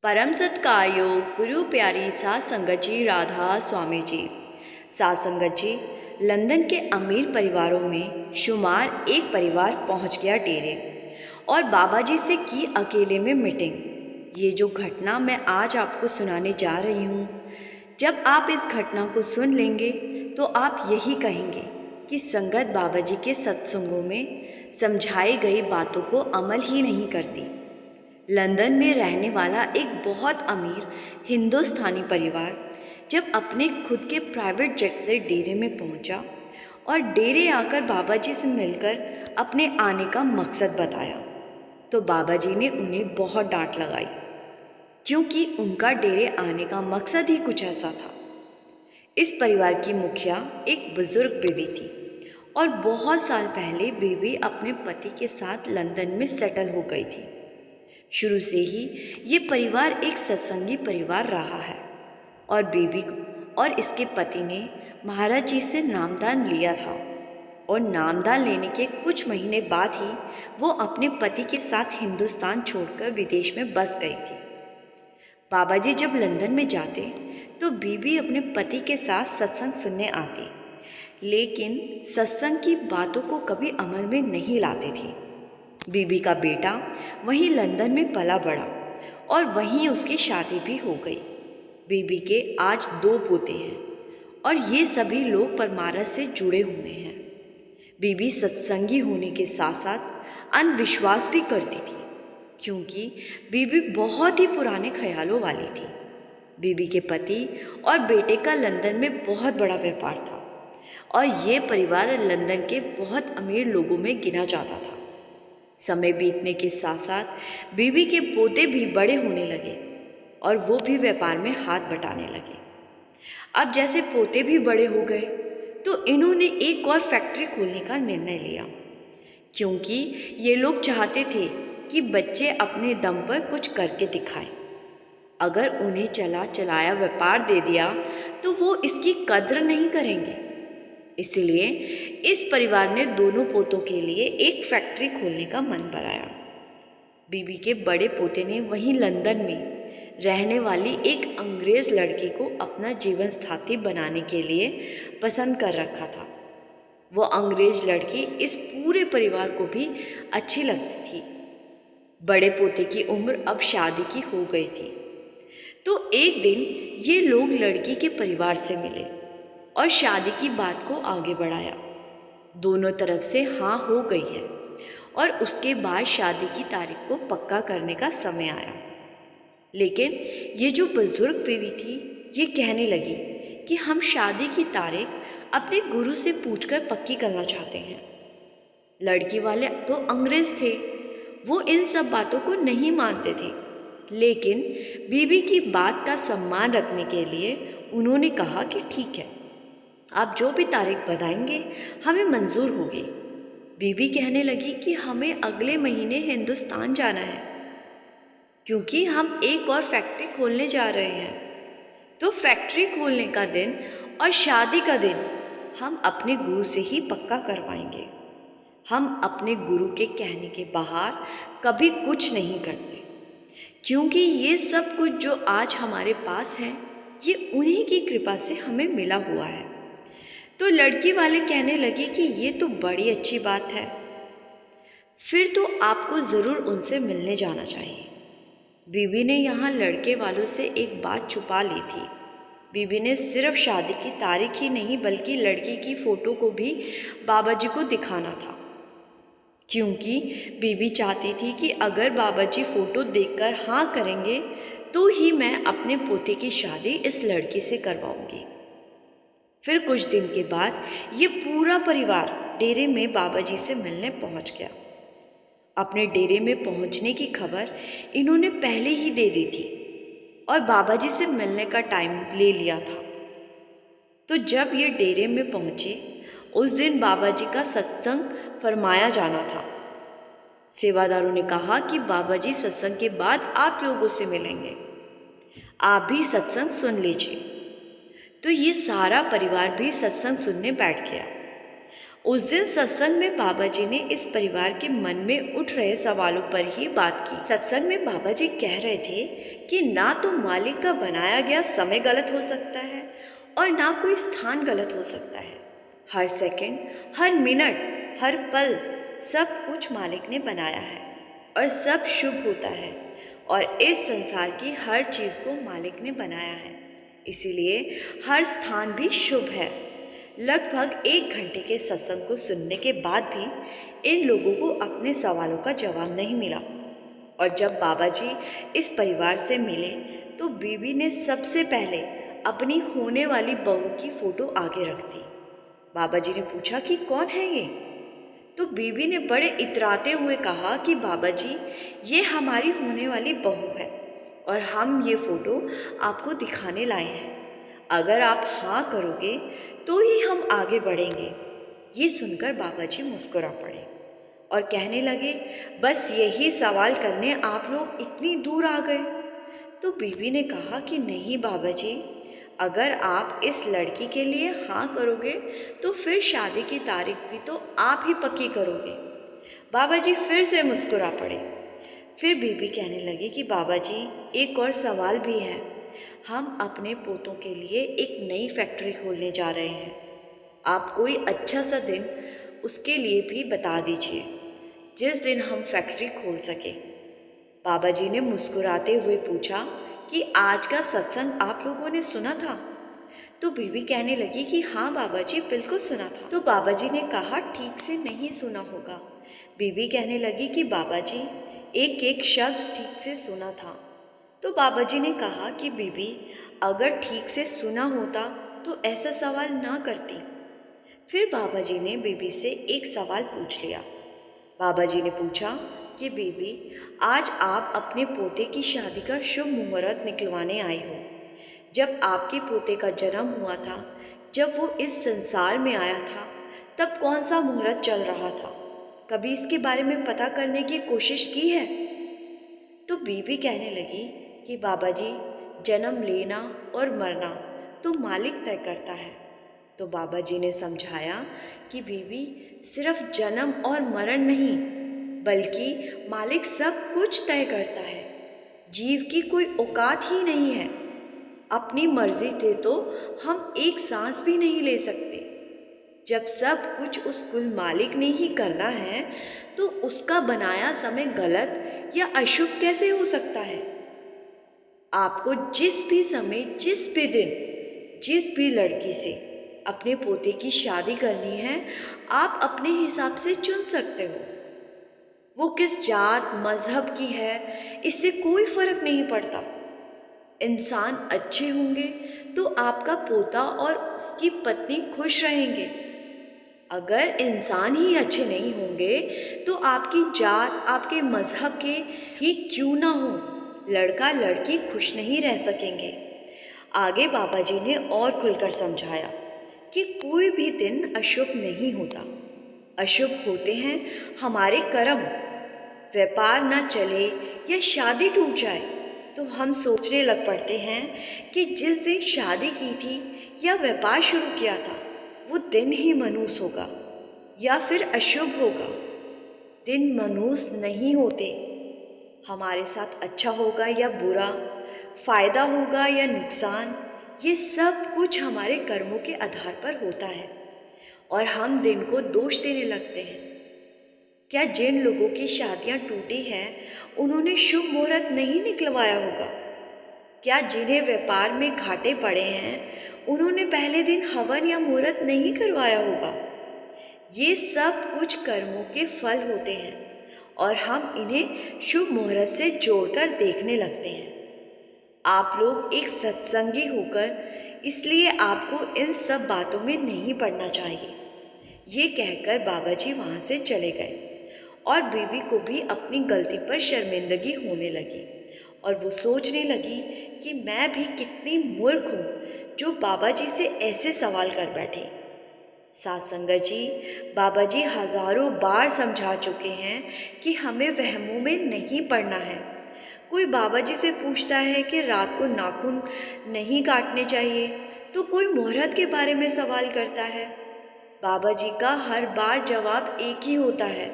परम सत्कायो गुरु प्यारी सात संगत जी राधा स्वामी जी। सात संगत जी, लंदन के अमीर परिवारों में शुमार एक परिवार पहुंच गया डेरे और बाबा जी से की अकेले में मीटिंग। ये जो घटना मैं आज आपको सुनाने जा रही हूँ, जब आप इस घटना को सुन लेंगे तो आप यही कहेंगे कि संगत बाबा जी के सत्संगों में समझाई गई बातों को अमल ही नहीं करती। लंदन में रहने वाला एक बहुत अमीर हिंदुस्तानी परिवार जब अपने खुद के प्राइवेट जेट से डेरे में पहुंचा और डेरे आकर बाबा जी से मिलकर अपने आने का मकसद बताया, तो बाबा जी ने उन्हें बहुत डांट लगाई, क्योंकि उनका डेरे आने का मकसद ही कुछ ऐसा था। इस परिवार की मुखिया एक बुजुर्ग बीवी थी और बहुत साल पहले बीवी अपने पति के साथ लंदन में सेटल हो गई थी। शुरू से ही ये परिवार एक सत्संगी परिवार रहा है और बीबी और इसके पति ने महाराज जी से नामदान लिया था और नामदान लेने के कुछ महीने बाद ही वो अपने पति के साथ हिंदुस्तान छोड़कर विदेश में बस गई थी। बाबा जी जब लंदन में जाते तो बीबी अपने पति के साथ सत्संग सुनने आती, लेकिन सत्संग की बातों को कभी अमल में नहीं लाती थी। बीबी का बेटा वहीं लंदन में पला बढ़ा और वहीं उसकी शादी भी हो गई। बीबी के आज 2 पोते हैं और ये सभी लोग परमारस से जुड़े हुए हैं। बीबी सत्संगी होने के साथ साथ अंधविश्वास भी करती थी, क्योंकि बीबी बहुत ही पुराने ख्यालों वाली थी। बीबी के पति और बेटे का लंदन में बहुत बड़ा व्यापार था और ये परिवार लंदन के बहुत अमीर लोगों में गिना जाता था। समय बीतने के साथ साथ बीबी के पोते भी बड़े होने लगे और वो भी व्यापार में हाथ बटाने लगे। अब जैसे पोते भी बड़े हो गए तो इन्होंने एक और फैक्ट्री खोलने का निर्णय लिया, क्योंकि ये लोग चाहते थे कि बच्चे अपने दम पर कुछ करके दिखाएं। अगर उन्हें चला चलाया व्यापार दे दिया तो वो इसकी कद्र नहीं करेंगे। इसलिए इस परिवार ने दोनों पोतों के लिए एक फैक्ट्री खोलने का मन बनाया। बीबी के बड़े पोते ने वहीं लंदन में रहने वाली एक अंग्रेज़ लड़की को अपना जीवन साथी बनाने के लिए पसंद कर रखा था। वो अंग्रेज़ लड़की इस पूरे परिवार को भी अच्छी लगती थी। बड़े पोते की उम्र अब शादी की हो गई थी, तो एक दिन ये लोग लड़की के परिवार से मिले और शादी की बात को आगे बढ़ाया। दोनों तरफ से हाँ हो गई है और उसके बाद शादी की तारीख को पक्का करने का समय आया। लेकिन ये जो बुजुर्ग बीवी थी, ये कहने लगी कि हम शादी की तारीख अपने गुरु से पूछकर पक्की करना चाहते हैं। लड़की वाले तो अंग्रेज़ थे, वो इन सब बातों को नहीं मानते थे, लेकिन बीबी की बात का सम्मान रखने के लिए उन्होंने कहा कि ठीक है, आप जो भी तारीख बताएंगे हमें मंजूर होगी। बीबी कहने लगी कि हमें अगले महीने हिंदुस्तान जाना है, क्योंकि हम एक और फैक्ट्री खोलने जा रहे हैं। तो फैक्ट्री खोलने का दिन और शादी का दिन हम अपने गुरु से ही पक्का करवाएंगे। हम अपने गुरु के कहने के बाहर कभी कुछ नहीं करते, क्योंकि ये सब कुछ जो आज हमारे पास है ये उन्हीं की कृपा से हमें मिला हुआ है। तो लड़की वाले कहने लगे कि ये तो बड़ी अच्छी बात है, फिर तो आपको ज़रूर उनसे मिलने जाना चाहिए। बीबी ने यहाँ लड़के वालों से एक बात छुपा ली थी। बीबी ने सिर्फ शादी की तारीख ही नहीं बल्कि लड़की की फ़ोटो को भी बाबा जी को दिखाना था, क्योंकि बीबी चाहती थी कि अगर बाबा जी फ़ोटो देखकर हाँ करेंगे तो ही मैं अपने पोते की शादी इस लड़की से करवाऊंगी। फिर कुछ दिन के बाद ये पूरा परिवार डेरे में बाबा जी से मिलने पहुंच गया। अपने डेरे में पहुंचने की खबर इन्होंने पहले ही दे दी थी और बाबा जी से मिलने का टाइम ले लिया था। तो जब ये डेरे में पहुंचे, उस दिन बाबा जी का सत्संग फरमाया जाना था। सेवादारों ने कहा कि बाबा जी सत्संग के बाद आप लोगों से मिलेंगे, आप भी सत्संग सुन लीजिए। तो ये सारा परिवार भी सत्संग सुनने बैठ गया उस दिन सत्संग में बाबा जी ने इस परिवार के मन में उठ रहे सवालों पर ही बात की। सत्संग में बाबा जी कह रहे थे कि ना तो मालिक का बनाया गया समय गलत हो सकता है और ना कोई स्थान गलत हो सकता है। हर सेकंड, हर मिनट, हर पल सब कुछ मालिक ने बनाया है और सब शुभ होता है और इस संसार की हर चीज़ को मालिक ने बनाया है, इसीलिए हर स्थान भी शुभ है। लगभग 1 घंटे के सत्संग को सुनने के बाद भी इन लोगों को अपने सवालों का जवाब नहीं मिला और जब बाबा जी इस परिवार से मिले तो बीबी ने सबसे पहले अपनी होने वाली बहू की फ़ोटो आगे रख दी। बाबा जी ने पूछा कि कौन है ये? तो बीबी ने बड़े इतराते हुए कहा कि बाबा जी, ये हमारी होने वाली बहू है और हम ये फ़ोटो आपको दिखाने लाए हैं। अगर आप हाँ करोगे तो ही हम आगे बढ़ेंगे। ये सुनकर बाबा जी मुस्कुरा पड़े और कहने लगे, बस यही सवाल करने आप लोग इतनी दूर आ गए? तो बीबी ने कहा कि नहीं बाबा जी, अगर आप इस लड़की के लिए हाँ करोगे तो फिर शादी की तारीख भी तो आप ही पक्की करोगे। बाबा जी फिर से मुस्कुरा पड़े। फिर बीबी कहने लगी कि बाबा जी, एक और सवाल भी है। हम अपने पोतों के लिए एक नई फैक्ट्री खोलने जा रहे हैं। आप कोई अच्छा सा दिन उसके लिए भी बता दीजिए जिस दिन हम फैक्ट्री खोल सके। बाबा जी ने मुस्कुराते हुए पूछा कि आज का सत्संग आप लोगों ने सुना था? तो बीबी कहने लगी कि हाँ बाबा जी, बिल्कुल सुना था। तो बाबा जी ने कहा, ठीक से नहीं सुना होगा। बीबी कहने लगी कि बाबा जी, एक एक शब्द ठीक से सुना था। तो बाबा जी ने कहा कि बीबी, अगर ठीक से सुना होता तो ऐसा सवाल ना करती। फिर बाबा जी ने बीबी से एक सवाल पूछ लिया। बाबा जी ने पूछा कि बीबी, आज आप अपने पोते की शादी का शुभ मुहूर्त निकलवाने आई हो। जब आपके पोते का जन्म हुआ था, जब वो इस संसार में आया था, तब कौन सा मुहूर्त चल रहा था? कभी इसके बारे में पता करने की कोशिश की है? तो बीबी कहने लगी कि बाबा जी, जन्म लेना और मरना तो मालिक तय करता है। तो बाबा जी ने समझाया कि बीबी, सिर्फ जन्म और मरण नहीं, बल्कि मालिक सब कुछ तय करता है। जीव की कोई औकात ही नहीं है। अपनी मर्जी से तो हम एक सांस भी नहीं ले सकते। जब सब कुछ उस कुल मालिक ने ही करना है तो उसका बनाया समय गलत या अशुभ कैसे हो सकता है? आपको जिस भी समय, जिस भी दिन, जिस भी लड़की से अपने पोते की शादी करनी है, आप अपने हिसाब से चुन सकते हो। वो किस जात मजहब की है, इससे कोई फर्क नहीं पड़ता। इंसान अच्छे होंगे तो आपका पोता और उसकी पत्नी खुश रहेंगे। अगर इंसान ही अच्छे नहीं होंगे तो आपकी जात, आपके मजहब के ही क्यों ना हो, लड़का लड़की खुश नहीं रह सकेंगे। आगे बाबा जी ने और खुलकर समझाया कि कोई भी दिन अशुभ नहीं होता। अशुभ होते हैं हमारे कर्म। व्यापार ना चले या शादी टूट जाए तो हम सोचने लग पड़ते हैं कि जिस दिन शादी की थी या व्यापार शुरू किया था वो दिन ही मनहूस होगा या फिर अशुभ होगा। दिन मनहूस नहीं होते। हमारे साथ अच्छा होगा या बुरा, फायदा होगा या नुकसान, ये सब कुछ हमारे कर्मों के आधार पर होता है और हम दिन को दोष देने लगते हैं। क्या जिन लोगों की शादियां टूटी हैं उन्होंने शुभ मुहूर्त नहीं निकलवाया होगा? क्या जिन्हें व्यापार में घाटे पड़े हैं उन्होंने पहले दिन हवन या मुहूर्त नहीं करवाया होगा? ये सब कुछ कर्मों के फल होते हैं और हम इन्हें शुभ मुहूर्त से जोड़कर देखने लगते हैं। आप लोग एक सत्संगी होकर इसलिए आपको इन सब बातों में नहीं पड़ना चाहिए। ये कहकर बाबा जी वहाँ से चले गए और बीबी को भी अपनी गलती पर शर्मिंदगी होने लगी और वो सोचने लगी कि मैं भी कितनी मूर्ख हूँ जो बाबा जी से ऐसे सवाल कर बैठे। साथ संगत जी, बाबा जी हजारों बार समझा चुके हैं कि हमें वहमों में नहीं पड़ना है। कोई बाबा जी से पूछता है कि रात को नाखून नहीं काटने चाहिए तो कोई मुहूर्त के बारे में सवाल करता है। बाबा जी का हर बार जवाब एक ही होता है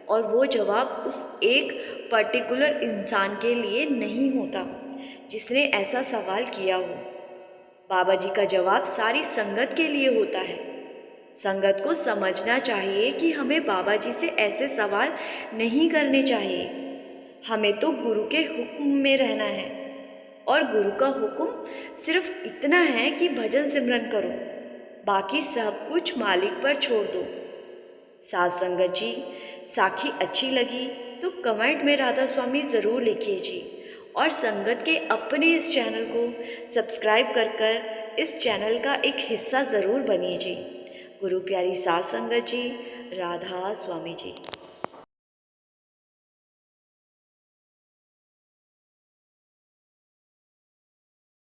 और वो जवाब उस एक पर्टिकुलर इंसान के लिए नहीं होता जिसने ऐसा सवाल किया हो। बाबा जी का जवाब सारी संगत के लिए होता है। संगत को समझना चाहिए कि हमें बाबा जी से ऐसे सवाल नहीं करने चाहिए। हमें तो गुरु के हुक्म में रहना है और गुरु का हुक्म सिर्फ इतना है कि भजन सिमरन करो, बाकी सब कुछ मालिक पर छोड़ दो। साथ संगत जी, साखी अच्छी लगी तो कमेंट में राधा स्वामी ज़रूर लिखिए जी, और संगत के अपने इस चैनल को सब्सक्राइब कर इस चैनल का एक हिस्सा ज़रूर बनिए जी। गुरु प्यारी साथ संगत जी, राधा स्वामी जी।